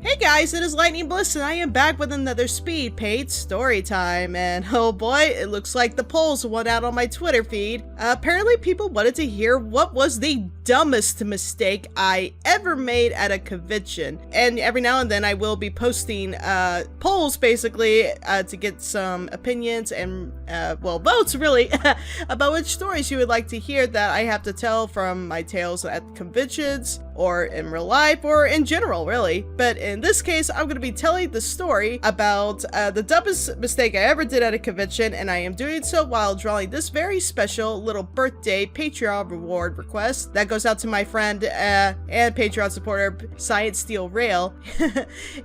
Hey guys, it is Lightning Bliss and I am back with another Speed Paid story time, and oh boy, it looks like the polls won out on my Twitter feed. Apparently people wanted to hear what was the dumbest mistake I ever made at a convention, and every now and then I will be posting polls basically to get some opinions and well, votes really about which stories you would like to hear that I have to tell from my tales at conventions or in real life or in general really. But in this case, I'm going to be telling the story about the dumbest mistake I ever did at a convention, and I am doing so while drawing this very special little birthday Patreon reward request that goes out to my friend and Patreon supporter Science Steel Rail.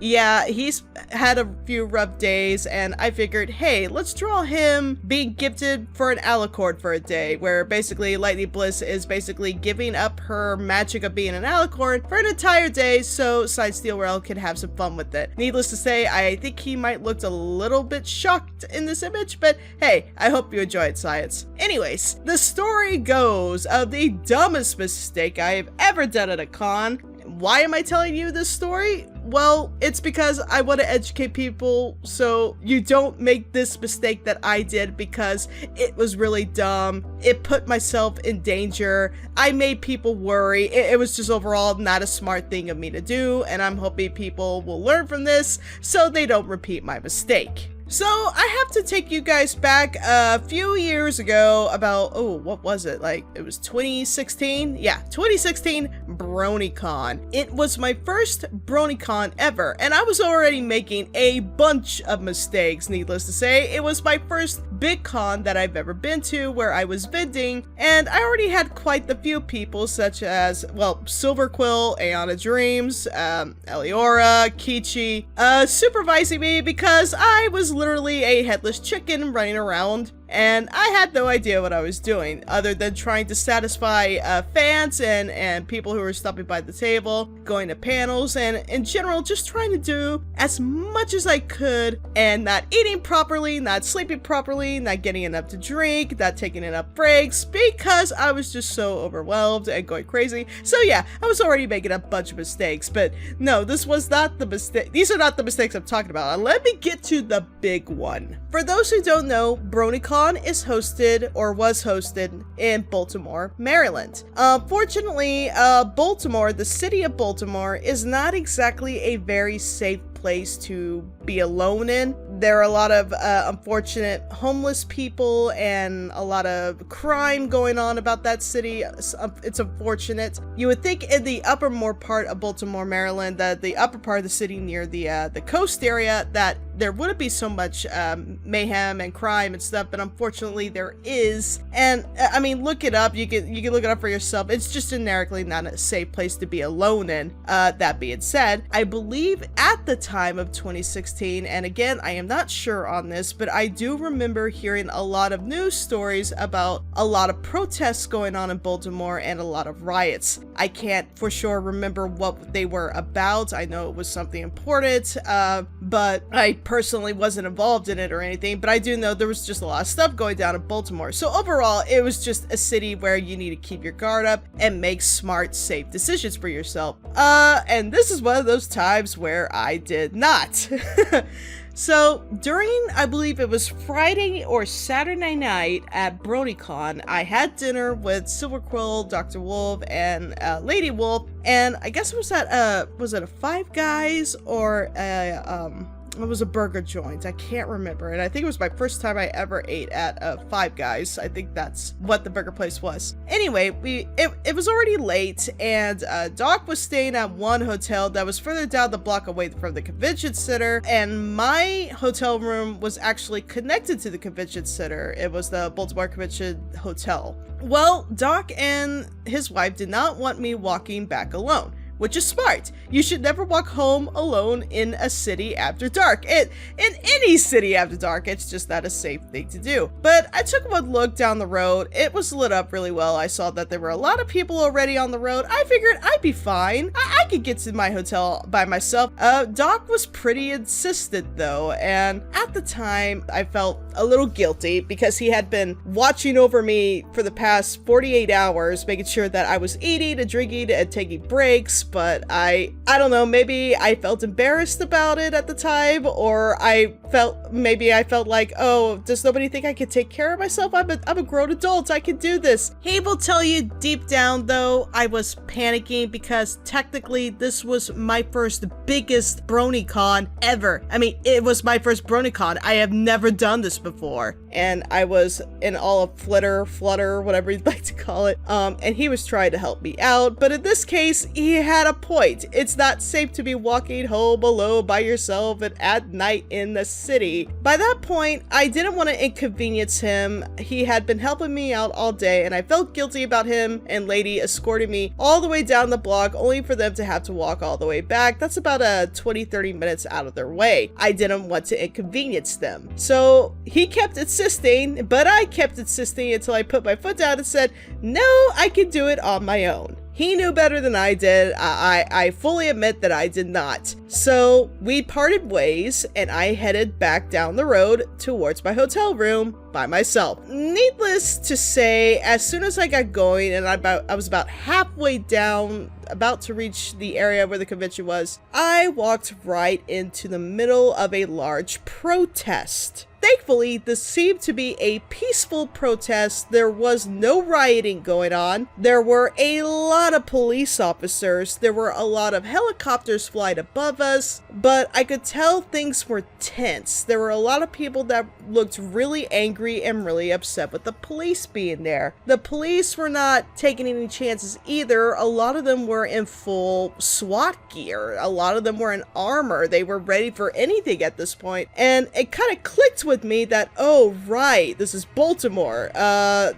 Yeah, he's had a few rough days and I figured, hey, let's draw him being gifted for an alicorn for a day, where basically Lightning Bliss is basically giving up her magic of being an alicorn for an entire day so Science Steel Rail can have some fun with it. Needless to say, I think he might look a little bit shocked in this image, but hey, I hope you enjoyed, Science. Anyways, the story goes of the dumbest mistake I have ever done at a con. Why am I telling you this story? Well, it's because I want to educate people so you don't make this mistake that I did, because it was really dumb. It put myself in danger. I made people worry. It was just overall not a smart thing of me to do, and I'm hoping people will learn from this so they don't repeat my mistake. So I have to take you guys back a few years ago, about, oh, what was it? Like, it was 2016? Yeah, 2016 BronyCon. It was my first BronyCon ever, and I was already making a bunch of mistakes, needless to say. It was my first big con that I've ever been to where I was vending, and I already had quite the few people such as, well, Silver Quill, Aeona Dreams, Eliora, Kichi, supervising me because I was literally a headless chicken running around, and I had no idea what I was doing other than trying to satisfy fans and people who were stopping by the table, going to panels, and in general just trying to do as much as I could, and not eating properly, not sleeping properly, not getting enough to drink, not taking enough breaks, because I was just so overwhelmed and going crazy. So yeah, I was already making a bunch of mistakes, but no, this was not the mistake. These are not the mistakes I'm talking about. Let me get to the big one. For those who don't know, BronyCon is hosted, or was hosted, in Baltimore, Maryland. Fortunately, Baltimore, the city of Baltimore, is not exactly a very safe place to be alone in. There are a lot of unfortunate homeless people and a lot of crime going on about that city. It's unfortunate. You would think in the uppermost part of Baltimore, Maryland, that the upper part of the city near the coast area, that there wouldn't be so much mayhem and crime and stuff, but unfortunately there is. And I mean, look it up. You can look it up for yourself. It's just generically not a safe place to be alone in. That being said, I believe at the time of 2016, and again, I am not sure on this, but I do remember hearing a lot of news stories about a lot of protests going on in Baltimore and a lot of riots. I can't for sure remember what they were about. I know it was something important, but I personally wasn't involved in it or anything, but I do know there was just a lot of stuff going down in Baltimore. So overall, it was just a city where you need to keep your guard up and make smart, safe decisions for yourself. And this is one of those times where I did not. So during, I believe it was Friday or Saturday night at BronyCon, I had dinner with Silver Quill, Dr. Wolf, and Lady Wolf, and I guess it was at was it a Five Guys or it was a burger joint. I can't remember. And I think it was my first time I ever ate at Five Guys. I think that's what the burger place was. Anyway, it was already late, and Doc was staying at one hotel that was further down the block away from the convention center, and my hotel room was actually connected to the convention center. It was the Baltimore Convention Hotel. Well, Doc and his wife did not want me walking back alone, which is smart. You should never walk home alone in a city after dark. In any city after dark, it's just not a safe thing to do. But I took one look down the road. It was lit up really well. I saw that there were a lot of people already on the road. I figured I'd be fine. I could get to my hotel by myself. Doc was pretty insistent though, and at the time, I felt a little guilty because he had been watching over me for the past 48 hours, making sure that I was eating and drinking and taking breaks, but I don't know, maybe I felt embarrassed about it at the time, or maybe I felt like, oh, does nobody think I can take care of myself? I'm a grown adult, I can do this. He will tell you deep down though, I was panicking because technically this was my first biggest BronyCon ever. I mean, it was my first BronyCon. I have never done this before. And I was in all of flutter, whatever you'd like to call it. And he was trying to help me out, but in this case, he had a point. It's not safe to be walking home alone by yourself and at night in the city. By that point, I didn't want to inconvenience him. He had been helping me out all day, and I felt guilty about him and Lady escorting me all the way down the block, only for them to have to walk all the way back. That's about 20-30 minutes out of their way. I didn't want to inconvenience them. So he kept insisting, but I kept insisting until I put my foot down and said, no, I can do it on my own. He knew better than I did. I fully admit that I did not. So we parted ways and I headed back down the road towards my hotel room by myself. Needless to say, as soon as I got going and I was about halfway down, about to reach the area where the convention was, I walked right into the middle of a large protest. Thankfully, this seemed to be a peaceful protest. There was no rioting going on. There were a lot of police officers. There were a lot of helicopters flying above us, but I could tell things were tense. There were a lot of people that looked really angry and really upset with the police being there. The police were not taking any chances either. A lot of them were in full SWAT gear. A lot of them were in armor. They were ready for anything at this point. And it kind of clicked with me that, oh right, this is Baltimore.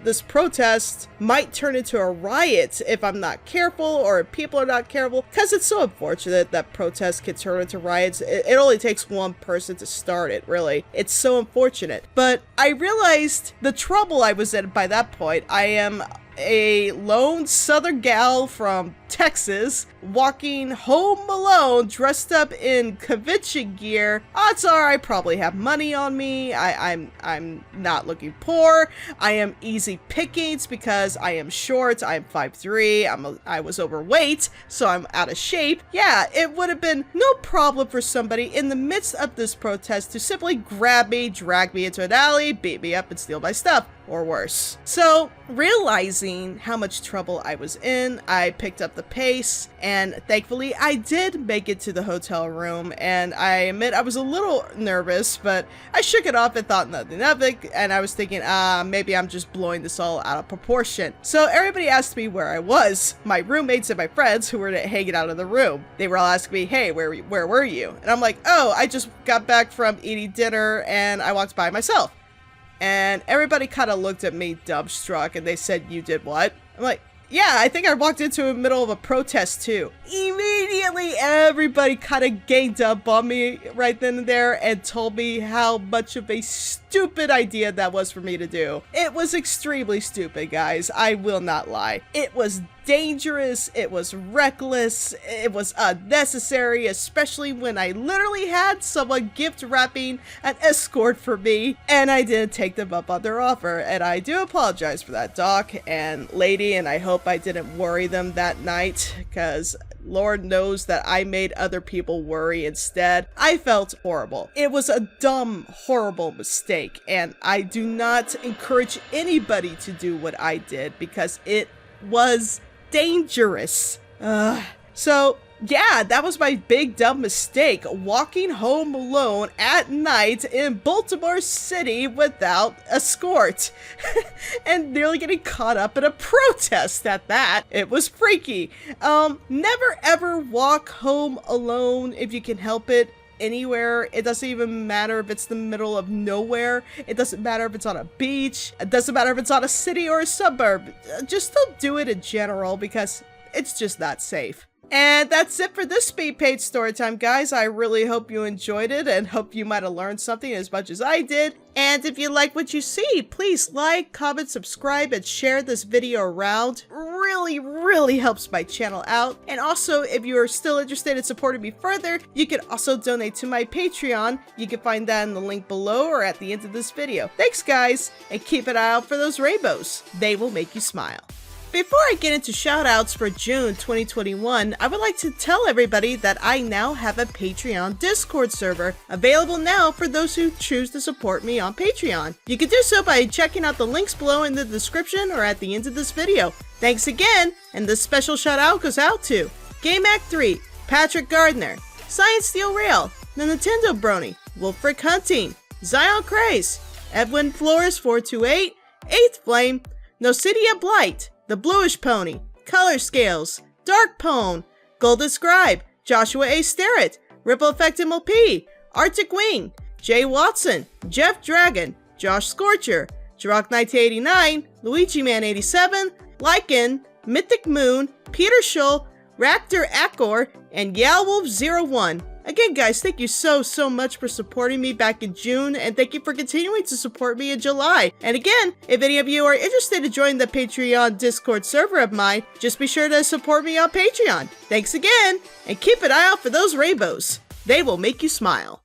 This protest might turn into a riot if I'm not careful or if people are not careful, because it's so unfortunate that protests can turn into riots. It only takes one person to start it, really. It's so unfortunate. But I realized the trouble I was in by that point. I am a lone southern gal from Texas walking home alone dressed up in convention gear. Odds are I probably have money on me. I'm not looking poor. I am easy pickings because I am short. I'm 5'3". I was overweight, so I'm out of shape. Yeah, it would have been no problem for somebody in the midst of this protest to simply grab me, drag me into an alley, beat me up, and steal my stuff. Or worse. So, realizing how much trouble I was in, I picked up the pace, and thankfully I did make it to the hotel room, and I admit I was a little nervous, but I shook it off and thought nothing of it, and I was thinking, maybe I'm just blowing this all out of proportion. So everybody asked me where I was. My roommates and my friends who were hanging out in the room, they were all asking me, hey, where were you? And I'm like, oh, I just got back from eating dinner, and I walked by myself. And everybody kind of looked at me dumbstruck and they said, you did what? I'm like, yeah, I think I walked into the middle of a protest too. Immediately, everybody kind of ganged up on me right then and there and told me how much of a stupid idea that was for me to do. It was extremely stupid, guys. I will not lie. It was dangerous, it was reckless, it was unnecessary, especially when I literally had someone gift wrapping an escort for me, and I didn't take them up on their offer, and I do apologize for that, Doc and Lady, and I hope I didn't worry them that night, because Lord knows that I made other people worry instead. I felt horrible. It was a dumb, horrible mistake, and I do not encourage anybody to do what I did, because it was dangerous. So yeah, that was my big dumb mistake, walking home alone at night in Baltimore City without escort and nearly getting caught up in a protest at that. It was freaky. Never ever walk home alone if you can help it. Anywhere. It doesn't even matter if it's the middle of nowhere. It doesn't matter if it's on a beach. It doesn't matter if it's on a city or a suburb. Just don't do it in general because it's just not safe. And that's it for this Speed Page Storytime, guys. I really hope you enjoyed it and hope you might have learned something as much as I did. And if you like what you see, please like, comment, subscribe, and share this video around. Really helps my channel out. And also, if you are still interested in supporting me further, you can also donate to my Patreon. You can find that in the link below or at the end of this video. Thanks, guys, and keep an eye out for those rainbows. They will make you smile. Before I get into shoutouts for June 2021, I would like to tell everybody that I now have a Patreon Discord server available now for those who choose to support me on Patreon. You can do so by checking out the links below in the description or at the end of this video. Thanks again, and this special shoutout goes out to Game Act 3, Patrick Gardner, Science Steel Rail, The Nintendo Brony, Wolfric Hunting, Zion Craze, Edwin Flores 428, 8th Flame, Nocidia Blight, The Bluish Pony, Color Scales, Dark Pone, Golden Scribe, Joshua A. Starrett, Ripple Effect MLP, Arctic Wing, Jay Watson, Jeff Dragon, Josh Scorcher, Jirok 1989, Luigi Man 87, Lycan, Mythic Moon, Peter Schull, Raptor Akor, and Yowolf01. Again, guys, thank you so much for supporting me back in June, and thank you for continuing to support me in July. And again, if any of you are interested to join the Patreon Discord server of mine, just be sure to support me on Patreon. Thanks again, and keep an eye out for those rainbows. They will make you smile.